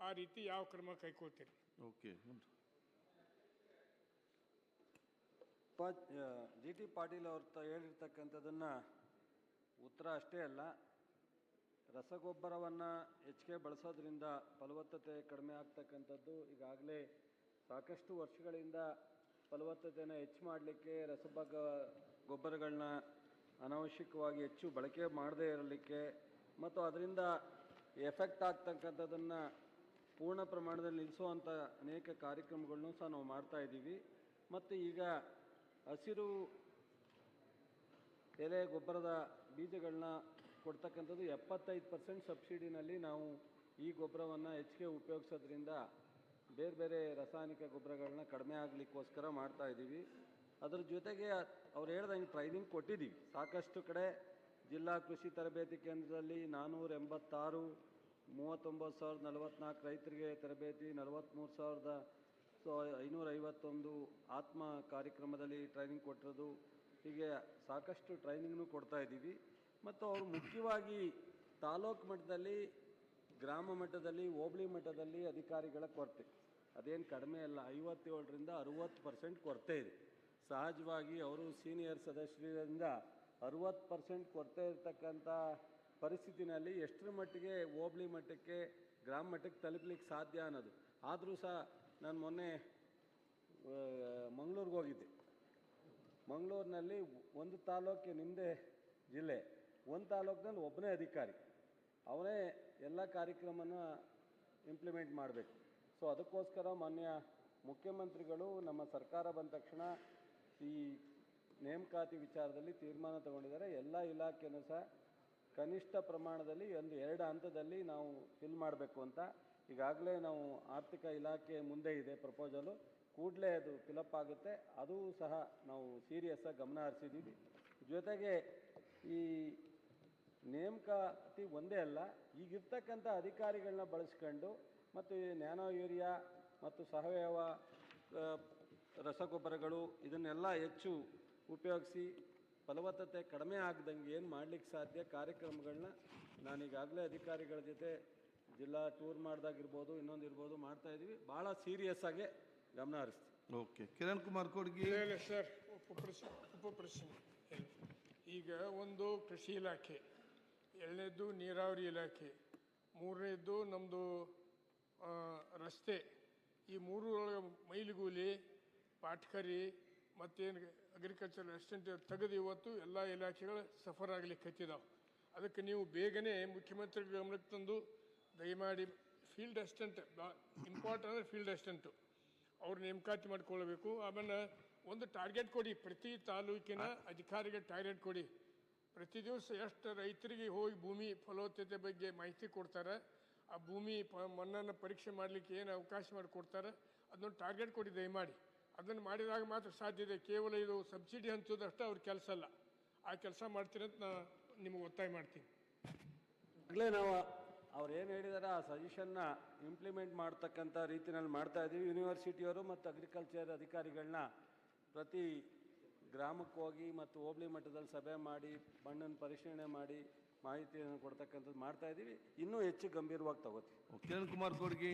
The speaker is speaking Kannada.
ಆ ರೀತಿ ಯಾವ ಕ್ರಮ ಕೈಗೊಳ್ತೀರಿ? ಓಕೆ. ಜಿ ಟಿ ಪಾಟೀಲ್ ಅವ್ರು ಹೇಳಿರ್ತಕ್ಕಂಥದ್ದನ್ನು ಉತ್ತರ ಅಷ್ಟೇ ಅಲ್ಲ, ರಸಗೊಬ್ಬರವನ್ನು ಹೆಚ್ಚಿಗೆ ಬಳಸೋದ್ರಿಂದ ಫಲವತ್ತತೆ ಕಡಿಮೆ ಆಗ್ತಕ್ಕಂಥದ್ದು. ಈಗಾಗಲೇ ಸಾಕಷ್ಟು ವರ್ಷಗಳಿಂದ ಫಲವತ್ತತೆಯನ್ನು ಹೆಚ್ಚು ಮಾಡಲಿಕ್ಕೆ ಗೊಬ್ಬರಗಳನ್ನ ಅನಾವಶ್ಯಕವಾಗಿ ಹೆಚ್ಚು ಬಳಕೆ ಮಾಡದೇ ಇರಲಿಕ್ಕೆ ಮತ್ತು ಅದರಿಂದ ಎಫೆಕ್ಟ್ ಆಗ್ತಕ್ಕಂಥದ್ದನ್ನು ಪೂರ್ಣ ಪ್ರಮಾಣದಲ್ಲಿ ನಿಲ್ಲಿಸುವಂಥ ಅನೇಕ ಕಾರ್ಯಕ್ರಮಗಳನ್ನು ಸಹ ನಾವು ಮಾಡ್ತಾಯಿದ್ದೀವಿ. ಮತ್ತು ಈಗ ಹಸಿರು ಎಲೆ ಗೊಬ್ಬರದ ಬೀಜಗಳನ್ನ ಕೊಡ್ತಕ್ಕಂಥದ್ದು 75% ಸಬ್ಸಿಡಿನಲ್ಲಿ ನಾವು ಈ ಗೊಬ್ಬರವನ್ನು ಹೆಚ್ಚಿಗೆ ಉಪಯೋಗಿಸೋದ್ರಿಂದ ಬೇರೆ ಬೇರೆ ರಾಸಾಯನಿಕ ಗೊಬ್ಬರಗಳನ್ನ ಕಡಿಮೆ ಆಗಲಿಕ್ಕೋಸ್ಕರ ಮಾಡ್ತಾಯಿದ್ದೀವಿ. ಅದರ ಜೊತೆಗೆ ಅವ್ರು ಹೇಳ್ದಂಗೆ ಟ್ರೈನಿಂಗ್ ಕೊಟ್ಟಿದ್ದೀವಿ. ಸಾಕಷ್ಟು ಕಡೆ ಜಿಲ್ಲಾ ಕೃಷಿ ತರಬೇತಿ ಕೇಂದ್ರದಲ್ಲಿ 486 39,044 ರೈತರಿಗೆ ತರಬೇತಿ, 43,551 ಆತ್ಮ ಕಾರ್ಯಕ್ರಮದಲ್ಲಿ ಟ್ರೈನಿಂಗ್ ಕೊಟ್ಟಿರೋದು, ಹೀಗೆ ಸಾಕಷ್ಟು ಟ್ರೈನಿಂಗ್ನು ಕೊಡ್ತಾ ಇದ್ದೀವಿ. ಮತ್ತು ಅವರು ಮುಖ್ಯವಾಗಿ ತಾಲೂಕು ಮಟ್ಟದಲ್ಲಿ, ಗ್ರಾಮ ಮಟ್ಟದಲ್ಲಿ, ಹೋಬಳಿ ಮಟ್ಟದಲ್ಲಿ ಅಧಿಕಾರಿಗಳ ಕೊರತೆ ಅದೇನು ಕಡಿಮೆ ಅಲ್ಲ, 57ರಿಂದ 60% ಕೊರತೆ ಇದೆ. ಸಹಜವಾಗಿ ಅವರು ಸೀನಿಯರ್ ಸದಸ್ಯರಿಂದ 60% ಕೊರತೆ ಇರತಕ್ಕಂಥ ಪರಿಸ್ಥಿತಿನಲ್ಲಿ ಎಷ್ಟರ ಮಟ್ಟಿಗೆ ಹೋಬಳಿ ಮಟ್ಟಕ್ಕೆ, ಗ್ರಾಮ ಮಟ್ಟಕ್ಕೆ ತಲುಪಲಿಕ್ಕೆ ಸಾಧ್ಯ ಅನ್ನೋದು. ಆದರೂ ಸಹ ನಾನು ಮೊನ್ನೆ ಮಂಗಳೂರಿಗೆ ಹೋಗಿದ್ದೆ. ಮಂಗಳೂರಿನಲ್ಲಿ ಒಂದು ತಾಲೂಕಿಗೆ, ನಿಮ್ಮದೇ ಜಿಲ್ಲೆ, ಒಂದು ತಾಲೂಕಿನಲ್ಲಿ ಒಬ್ಬನೇ ಅಧಿಕಾರಿ, ಅವನೇ ಎಲ್ಲ ಕಾರ್ಯಕ್ರಮನ ಇಂಪ್ಲಿಮೆಂಟ್ ಮಾಡಬೇಕು. ಸೊ ಅದಕ್ಕೋಸ್ಕರ ಮಾನ್ಯ ಮುಖ್ಯಮಂತ್ರಿಗಳು ನಮ್ಮ ಸರ್ಕಾರ ಬಂದ ತಕ್ಷಣ ಈ ನೇಮಕಾತಿ ವಿಚಾರದಲ್ಲಿ ತೀರ್ಮಾನ ತಗೊಂಡಿದ್ದಾರೆ. ಎಲ್ಲ ಇಲಾಖೆಯೂ ಸಹ ಕನಿಷ್ಠ ಪ್ರಮಾಣದಲ್ಲಿ 2 ಹಂತದಲ್ಲಿ ನಾವು ಫಿಲ್ ಮಾಡಬೇಕು ಅಂತ. ಈಗಾಗಲೇ ನಾವು ಆರ್ಥಿಕ ಇಲಾಖೆ ಮುಂದೆ ಇದೆ ಪ್ರಪೋಸಲು, ಕೂಡಲೇ ಅದು ಫಿಲಪ್ ಆಗುತ್ತೆ. ಅದು ಸಹ ನಾವು ಸೀರಿಯಸ್ಸಾಗಿ ಗಮನ ಹರಿಸಿದ್ದೀವಿ. ಜೊತೆಗೆ ಈ ನೇಮಕಾತಿ ಒಂದೇ ಅಲ್ಲ, ಈಗಿರ್ತಕ್ಕಂಥ ಅಧಿಕಾರಿಗಳನ್ನ ಬಳಸ್ಕೊಂಡು ಮತ್ತು ಈ ನ್ಯಾನೋ ಯೂರಿಯಾ ಮತ್ತು ಸಾವಯವ ರಸಗೊಬ್ಬರಗಳು ಇದನ್ನೆಲ್ಲ ಹೆಚ್ಚು ಉಪಯೋಗಿಸಿ ಫಲವತ್ತತೆ ಕಡಿಮೆ ಆಗದಂಗೆ ಏನು ಮಾಡಲಿಕ್ಕೆ ಸಾಧ್ಯ ಕಾರ್ಯಕ್ರಮಗಳನ್ನ ನಾನೀಗಾಗಲೇ ಅಧಿಕಾರಿಗಳ ಜೊತೆ ಜಿಲ್ಲಾ ಟೂರ್ ಮಾಡ್ದಾಗಿರ್ಬೋದು, ಇನ್ನೊಂದಿರ್ಬೋದು ಮಾಡ್ತಾಯಿದ್ದೀವಿ. ಭಾಳ ಸೀರಿಯಸ್ಸಾಗಿ ಗಮನ ಹರಿಸ್ತೀವಿ. ಓಕೆ. ಕಿರಣ್ ಕುಮಾರ್ ಕೋಡ್ಗಿ. ಇಲ್ಲ ಸರ್, ಉಪಪ್ರಶ್ನೆ. ಈಗ ಒಂದು ಕೃಷಿ ಇಲಾಖೆ, 2ನೇದ್ದು ನೀರಾವರಿ ಇಲಾಖೆ, 3ನೇದ್ದು ನಮ್ಮದು ರಸ್ತೆ. ಈ 3 ಮೈಲಿಗೂಲಿ, ಪಾಟ್ಕರಿ ಮತ್ತೇನು ಅಗ್ರಿಕಲ್ಚರ್ ಅಸಿಸ್ಟೆಂಟ್ ತೆಗೆದು ಇವತ್ತು ಎಲ್ಲ ಇಲಾಖೆಗಳು ಸಫರ್ ಆಗಲಿಕ್ಕೆ ಹತ್ತಿದಾವೆ. ಅದಕ್ಕೆ ನೀವು ಬೇಗನೆ ಮುಖ್ಯಮಂತ್ರಿ ಗಮನಕ್ಕೆ ತಂದು ದಯಮಾಡಿ ಫೀಲ್ಡ್ ಅಸಿಸ್ಟೆಂಟ್, ಇಂಪಾರ್ಟೆಂಟ್ ಅಂದರೆ ಫೀಲ್ಡ್ ಅಸಿಸ್ಟೆಂಟು ಅವ್ರು ನೇಮಕಾತಿ ಮಾಡಿಕೊಳ್ಬೇಕು. ಆಮೇಲೆ ಒಂದು ಟಾರ್ಗೆಟ್ ಕೊಡಿ, ಪ್ರತಿ ತಾಲೂಕಿನ ಅಧಿಕಾರಿಗೆ ಟಾರ್ಗೆಟ್ ಕೊಡಿ. ಪ್ರತಿ ದಿವಸ ಎಷ್ಟು ರೈತರಿಗೆ ಹೋಗಿ ಭೂಮಿ ಫಲವತ್ತತೆ ಬಗ್ಗೆ ಮಾಹಿತಿ ಕೊಡ್ತಾರೆ, ಆ ಭೂಮಿ ಮಣ್ಣನ್ನು ಪರೀಕ್ಷೆ ಮಾಡಲಿಕ್ಕೆ ಏನು ಅವಕಾಶ ಮಾಡಿಕೊಡ್ತಾರೆ, ಅದನ್ನು ಟಾರ್ಗೆಟ್ ಕೊಡಿ ದಯಮಾಡಿ. ಅದನ್ನು ಮಾಡಿದಾಗ ಮಾತ್ರ ಸಾಧ್ಯ ಇದೆ. ಕೇವಲ ಇದು ಸಬ್ಸಿಡಿ ಹಂಚೋದಷ್ಟೇ ಅವ್ರ ಕೆಲಸ ಅಲ್ಲ. ಆ ಕೆಲಸ ಮಾಡ್ತೀರಿ ಅಂತ ನಾನು ನಿಮಗೆ ಒತ್ತಾಯ ಮಾಡ್ತೀನಿ. ಆಗಲೇ ನಾವು ಅವ್ರು ಏನು ಹೇಳಿದಾರೆ ಆ ಸಜೆಷನ್ನ ಇಂಪ್ಲಿಮೆಂಟ್ ಮಾಡ್ತಕ್ಕಂಥ ರೀತಿಯಲ್ಲಿ ಮಾಡ್ತಾಯಿದ್ದೀವಿ. ಯೂನಿವರ್ಸಿಟಿಯವರು ಮತ್ತು ಅಗ್ರಿಕಲ್ಚರ್ ಅಧಿಕಾರಿಗಳನ್ನ ಪ್ರತಿ ಗ್ರಾಮಕ್ಕೆ ಹೋಗಿ ಮತ್ತು ಹೋಬಳಿ ಮಟ್ಟದಲ್ಲಿ ಸಭೆ ಮಾಡಿ ಮಣ್ಣನ್ನು ಪರಿಶೀಲನೆ ಮಾಡಿ ಮಾಹಿತಿಯನ್ನು ಕೊಡ್ತಕ್ಕಂಥದ್ದು ಮಾಡ್ತಾಯಿದ್ದೀವಿ. ಇನ್ನೂ ಹೆಚ್ಚು ಗಂಭೀರವಾಗಿ ತಗೋತೀವಿ. ಕಿರಣ್ ಕುಮಾರ್ ಕೋಡ್ಗಿ.